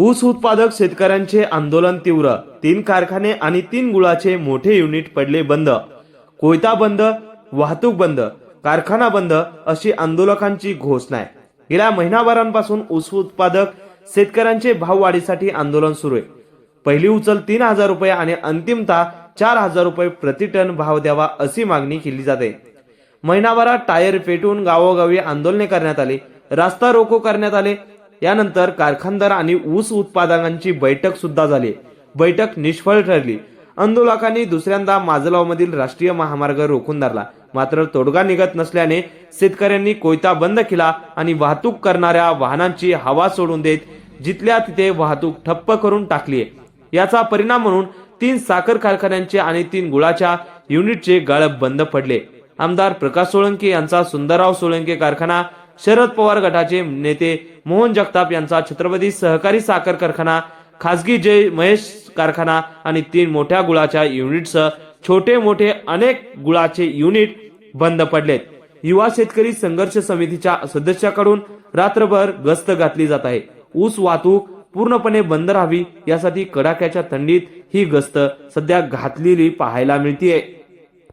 ऊस उत्पादक शेतकऱ्यांचे आंदोलन तीव्र। 3 कारखाने आणि 3 गुळाचे मोठे युनिट पडले बंद। कोयता बंद, वाहतूक बंद, कारखाना बंद अशी आंदोलकांची घोषणा आहे। गेल्या महिनाभरांपासून ऊस उत्पादक शेतकऱ्यांचे भाववाढीसाठी आंदोलन सुरू आहे। पहिली उचल 3,000 रुपये आणि अंतिमतः 4,000 रुपये प्रति टन भाव द्यावा अशी मागणी केली जाते। महिनाभरात टायर पेटून गावोगावी आंदोलने करण्यात आली, रास्ता रोको करण्यात आले। यानंतर कारखानदार आणि ऊस उत्पादकांची बैठक सुद्धा झाली। बैठक निष्फळ ठरली। आंदोलकांनी दुसऱ्यांदा माजलगावमधील राष्ट्रीय महामार्ग रोखून धरला, मात्र तोडगा निघत नसल्याने शेतकऱ्यांनी कोयता बंद केला आणि वाहतूक करणाऱ्या वाहनांची हवा सोडून देत जिथल्या तिथे वाहतूक ठप्प करून टाकली। याचा परिणाम म्हणून 3 साखर कारखान्यांचे आणि 3 गुळाच्या युनिटचे गाळप बंद पडले। आमदार प्रकाश सोळंके यांचा सुंदरराव सोळंके कारखाना, शरद पवार गटाचे नेते मोहन जगताप यांचा छत्रपती सहकारी साखर कारखाना, खासगी जय महेश कारखाना आणि 3 मोठ्या गुळाच्या युनिटसह छोटे मोठे अनेक गुळाचे युनिट बंद पडलेत। युवा शेतकरी संघर्ष समितीच्या सदस्याकडून रात्रभर गस्त घातली जात आहे। ऊस वाहतूक पूर्णपणे बंद राहावी यासाठी कडाक्याच्या थंडीत ही गस्त सध्या घातलेली पाहायला मिळते।